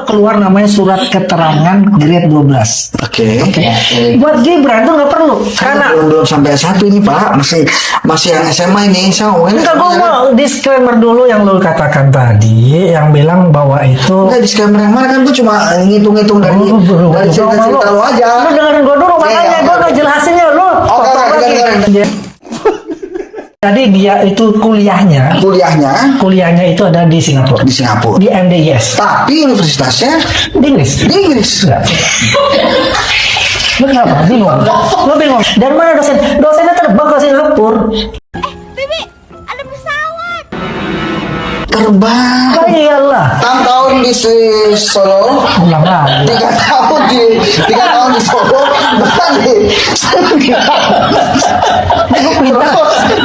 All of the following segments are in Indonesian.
keluar namanya surat keterangan grade 12. Oke. Buat Gibran tuh nggak perlu karena belum sampai S1 ini Pak, masih yang SMA ini. Saya ngomongin enggak, gue mau disclaimer dulu yang lo katakan tadi, yang bilang bahwa itu enggak disclaimer yang mana, kan gue cuma ngitung-ngitung dari cerita lo aja. Lu dengerin gue dulu, makanya gue nggak jelasinnya lu. Jadi dia itu kuliahnya itu ada di Singapura. Di MDIS. Tapi universitasnya di Inggris. Enggak. Lu kenapa? Bingung. Dan mana dosen? Dosennya terbang ke Singapura. Bibi, ada pesawat. Terbang. Oh iyalah. 6 tahun di Solo. Ulang lagi. 3 tahun di Solo. Bahkan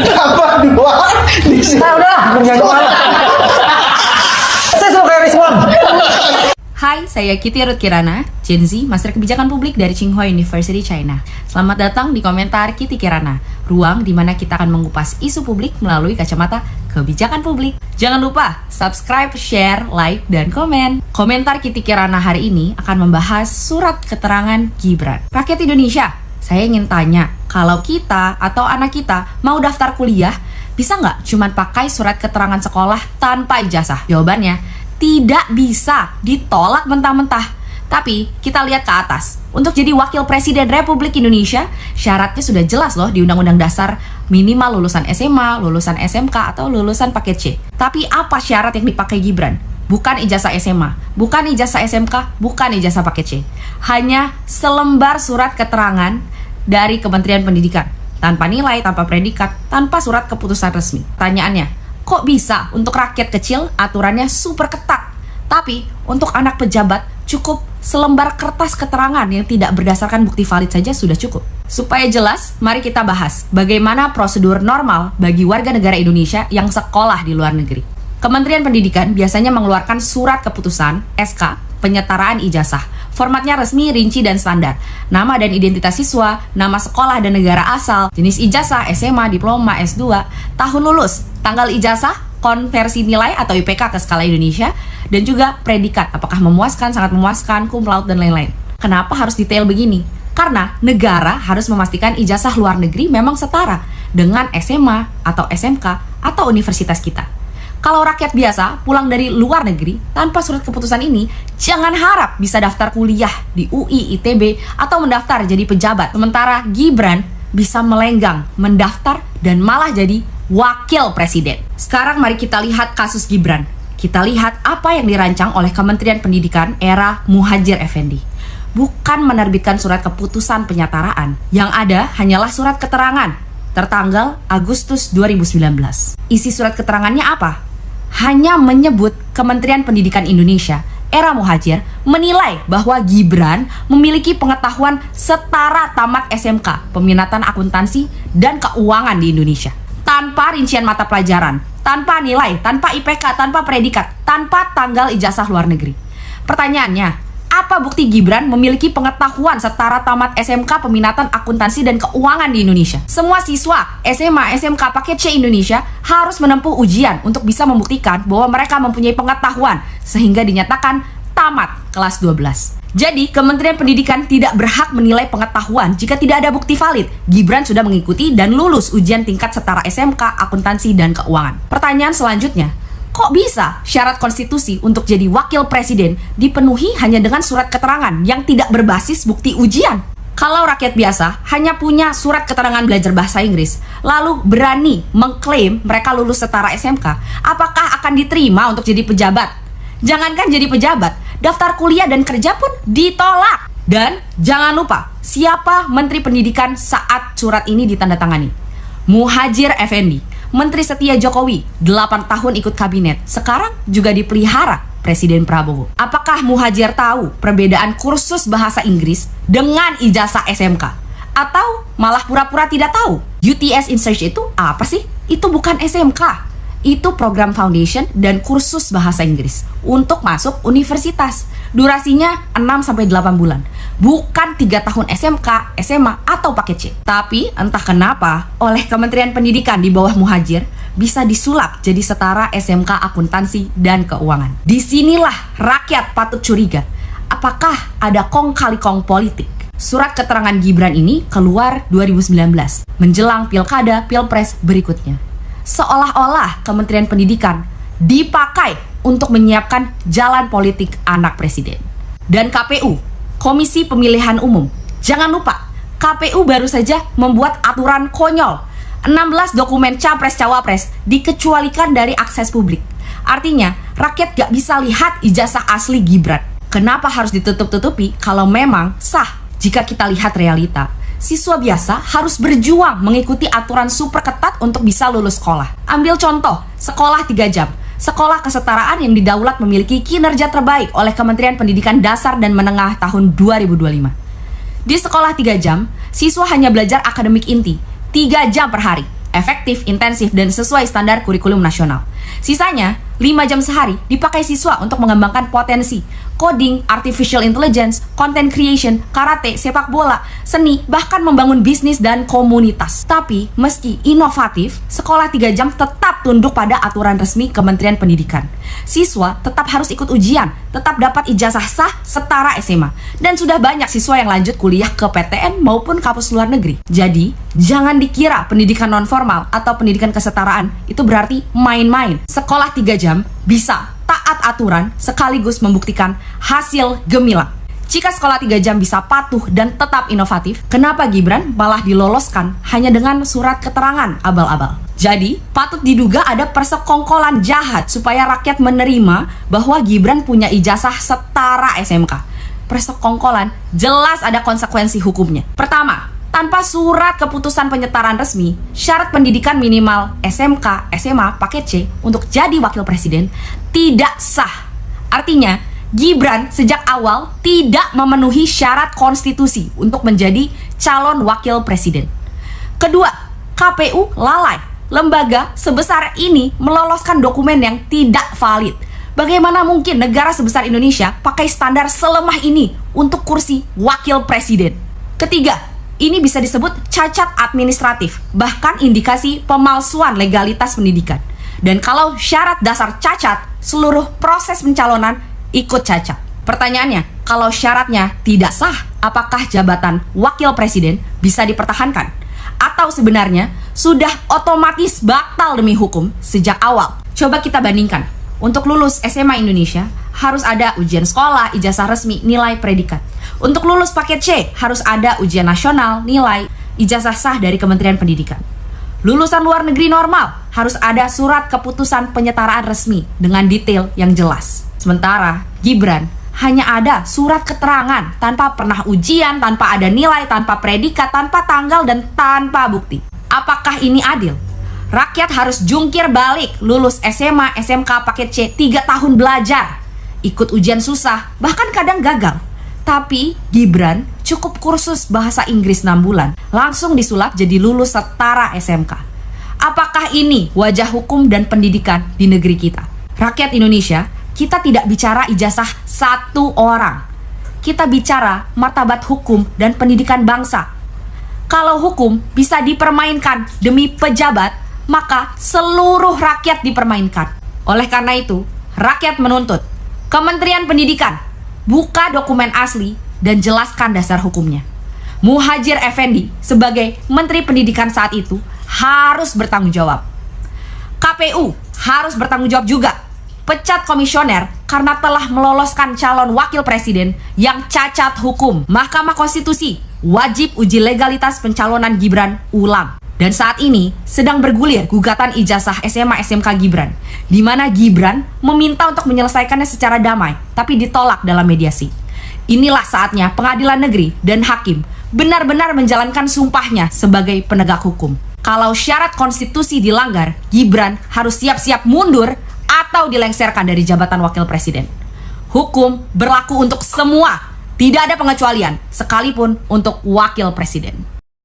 dapat 2 di sini. Nah udah, kerja kemana? Saya suka respon. Hai, saya Kitty Ruth Kirana, Gen Z, Master Kebijakan Publik dari Tsinghua University, China. Selamat datang di Komentar Kitty Kirana, ruang di mana kita akan mengupas isu publik melalui kacamata kebijakan publik. Jangan lupa subscribe, share, like, dan komen. Komentar Kitty Kirana hari ini akan membahas surat keterangan Gibran. Rakyat Indonesia, saya ingin tanya, kalau kita atau anak kita mau daftar kuliah, bisa nggak cuma pakai surat keterangan sekolah tanpa ijazah? Jawabannya, tidak bisa, ditolak mentah-mentah. Tapi kita lihat ke atas. Untuk jadi wakil presiden Republik Indonesia, syaratnya sudah jelas loh di Undang-Undang Dasar, minimal lulusan SMA, lulusan SMK, atau lulusan paket C. Tapi apa syarat yang dipakai Gibran? Bukan ijazah SMA, bukan ijazah SMK, bukan ijazah paket C. Hanya selembar surat keterangan dari Kementerian Pendidikan. Tanpa nilai, tanpa predikat, tanpa surat keputusan resmi. Pertanyaannya, kok bisa untuk rakyat kecil aturannya super ketat, tapi untuk anak pejabat cukup selembar kertas keterangan yang tidak berdasarkan bukti valid saja sudah cukup? Supaya jelas, mari kita bahas bagaimana prosedur normal bagi warga negara Indonesia yang sekolah di luar negeri. Kementerian Pendidikan biasanya mengeluarkan surat keputusan SK penyetaraan ijazah. Formatnya resmi, rinci, dan standar. Nama dan identitas siswa, nama sekolah dan negara asal, jenis ijazah, SMA, diploma, S2, tahun lulus, tanggal ijazah, konversi nilai atau IPK ke skala Indonesia, dan juga predikat, apakah memuaskan, sangat memuaskan, cum laude, dan lain-lain. Kenapa harus detail begini? Karena negara harus memastikan ijazah luar negeri memang setara dengan SMA atau SMK atau universitas kita. Kalau rakyat biasa pulang dari luar negeri tanpa surat keputusan ini, jangan harap bisa daftar kuliah di UI, ITB, atau mendaftar jadi pejabat. Sementara Gibran bisa melenggang, mendaftar, dan malah jadi wakil presiden. Sekarang mari kita lihat kasus Gibran. Kita lihat apa yang dirancang oleh Kementerian Pendidikan era Muhadjir Effendi. Bukan menerbitkan surat keputusan penyetaraan. Yang ada hanyalah surat keterangan tertanggal Agustus 2019. Isi surat keterangannya apa? Hanya menyebut Kementerian Pendidikan Indonesia era Muhadjir menilai bahwa Gibran memiliki pengetahuan setara tamat SMK, peminatan akuntansi dan keuangan di Indonesia. Tanpa rincian mata pelajaran, tanpa nilai, tanpa IPK, tanpa predikat, tanpa tanggal ijazah luar negeri. Pertanyaannya, apa bukti Gibran memiliki pengetahuan setara tamat SMK peminatan akuntansi dan keuangan di Indonesia? Semua siswa SMA, SMK, paket C Indonesia harus menempuh ujian untuk bisa membuktikan bahwa mereka mempunyai pengetahuan sehingga dinyatakan tamat kelas 12. Jadi, Kementerian Pendidikan tidak berhak menilai pengetahuan jika tidak ada bukti valid. Gibran sudah mengikuti dan lulus ujian tingkat setara SMK, akuntansi, dan keuangan. Pertanyaan selanjutnya, kok bisa syarat konstitusi untuk jadi wakil presiden dipenuhi hanya dengan surat keterangan yang tidak berbasis bukti ujian? Kalau rakyat biasa hanya punya surat keterangan belajar bahasa Inggris, lalu berani mengklaim mereka lulus setara SMK, apakah akan diterima untuk jadi pejabat? Jangankan jadi pejabat, daftar kuliah dan kerja pun ditolak. Dan jangan lupa, siapa Menteri Pendidikan saat surat ini ditandatangani? Muhadjir Effendi. Menteri setia Jokowi, 8 tahun ikut kabinet, sekarang juga dipelihara Presiden Prabowo. Apakah Muhadjir tahu perbedaan kursus bahasa Inggris dengan ijazah SMK? Atau malah pura-pura tidak tahu? UTS in Search itu apa sih? Itu bukan SMK. Itu program foundation dan kursus bahasa Inggris untuk masuk universitas. Durasinya 6-8 bulan. Bukan 3 tahun SMK, SMA, atau paket C. Tapi entah kenapa oleh Kementerian Pendidikan di bawah Muhadjir bisa disulap jadi setara SMK Akuntansi dan Keuangan. Disinilah rakyat patut curiga, apakah ada kong kali kong politik? Surat keterangan Gibran ini keluar 2019, menjelang pilkada pilpres berikutnya. Seolah-olah Kementerian Pendidikan dipakai untuk menyiapkan jalan politik anak presiden. Dan KPU, Komisi Pemilihan Umum, jangan lupa, KPU baru saja membuat aturan konyol. 16 dokumen Capres-Cawapres dikecualikan dari akses publik. Artinya, rakyat gak bisa lihat ijazah asli Gibran. Kenapa harus ditutup-tutupi kalau memang sah? Jika kita lihat realita, siswa biasa harus berjuang mengikuti aturan super ketat untuk bisa lulus sekolah. Ambil contoh, sekolah 3 jam. Sekolah kesetaraan yang didaulat memiliki kinerja terbaik oleh Kementerian Pendidikan Dasar dan Menengah tahun 2025. Di sekolah 3 jam, siswa hanya belajar akademik inti, 3 jam per hari, efektif, intensif, dan sesuai standar kurikulum nasional. Sisanya, 5 jam sehari dipakai siswa untuk mengembangkan potensi, coding, artificial intelligence, content creation, karate, sepak bola, seni, bahkan membangun bisnis dan komunitas. Tapi, meski inovatif, sekolah 3 jam tetap tunduk pada aturan resmi Kementerian Pendidikan. Siswa tetap harus ikut ujian, tetap dapat ijazah sah setara SMA. Dan sudah banyak siswa yang lanjut kuliah ke PTN maupun kampus luar negeri. Jadi, jangan dikira pendidikan non-formal atau pendidikan kesetaraan itu berarti main-main. Sekolah 3 jam bisa taat aturan sekaligus membuktikan hasil gemilang. Jika sekolah 3 jam bisa patuh dan tetap inovatif, kenapa Gibran malah diloloskan hanya dengan surat keterangan abal-abal? Jadi, patut diduga ada persekongkolan jahat supaya rakyat menerima bahwa Gibran punya ijazah setara SMK. Persekongkolan jelas ada konsekuensi hukumnya. Pertama, tanpa surat keputusan penyetaraan resmi, syarat pendidikan minimal SMK, SMA, paket C untuk jadi wakil presiden tidak sah. Artinya, Gibran sejak awal tidak memenuhi syarat konstitusi untuk menjadi calon wakil presiden. Kedua, KPU lalai. Lembaga sebesar ini meloloskan dokumen yang tidak valid. Bagaimana mungkin negara sebesar Indonesia pakai standar selemah ini untuk kursi wakil presiden? Ketiga, ini bisa disebut cacat administratif, bahkan indikasi pemalsuan legalitas pendidikan. Dan kalau syarat dasar cacat, seluruh proses pencalonan ikut cacat. Pertanyaannya, kalau syaratnya tidak sah, apakah jabatan wakil presiden bisa dipertahankan? Atau sebenarnya sudah otomatis batal demi hukum sejak awal? Coba kita bandingkan. Untuk lulus SMA Indonesia, harus ada ujian sekolah, ijazah resmi, nilai predikat. Untuk lulus paket C, harus ada ujian nasional, nilai, ijazah sah dari Kementerian Pendidikan. Lulusan luar negeri normal, harus ada surat keputusan penyetaraan resmi dengan detail yang jelas. Sementara Gibran hanya ada surat keterangan tanpa pernah ujian, tanpa ada nilai, tanpa predikat, tanpa tanggal, dan tanpa bukti. Apakah ini adil? Rakyat harus jungkir balik, lulus SMA, SMK, paket C, 3 tahun belajar, ikut ujian susah, bahkan kadang gagal. Tapi Gibran cukup kursus bahasa Inggris 6 bulan, langsung disulap jadi lulus setara SMK. Apakah ini wajah hukum dan pendidikan di negeri kita? Rakyat Indonesia, kita tidak bicara ijazah satu orang. Kita bicara martabat hukum dan pendidikan bangsa. Kalau hukum bisa dipermainkan demi pejabat, maka seluruh rakyat dipermainkan. Oleh karena itu, rakyat menuntut Kementerian Pendidikan buka dokumen asli dan jelaskan dasar hukumnya. Muhadjir Effendi sebagai Menteri Pendidikan saat itu harus bertanggung jawab. KPU harus bertanggung jawab juga. Pecat komisioner karena telah meloloskan calon wakil presiden yang cacat hukum. Mahkamah Konstitusi wajib uji legalitas pencalonan Gibran ulang. Dan saat ini sedang bergulir gugatan ijazah SMA SMK Gibran, di mana Gibran meminta untuk menyelesaikannya secara damai, tapi ditolak dalam mediasi. Inilah saatnya pengadilan negeri dan hakim benar-benar menjalankan sumpahnya sebagai penegak hukum. Kalau syarat konstitusi dilanggar, Gibran harus siap-siap mundur atau dilengsarkan dari jabatan wakil presiden. Hukum berlaku untuk semua, tidak ada pengecualian, sekalipun untuk wakil presiden.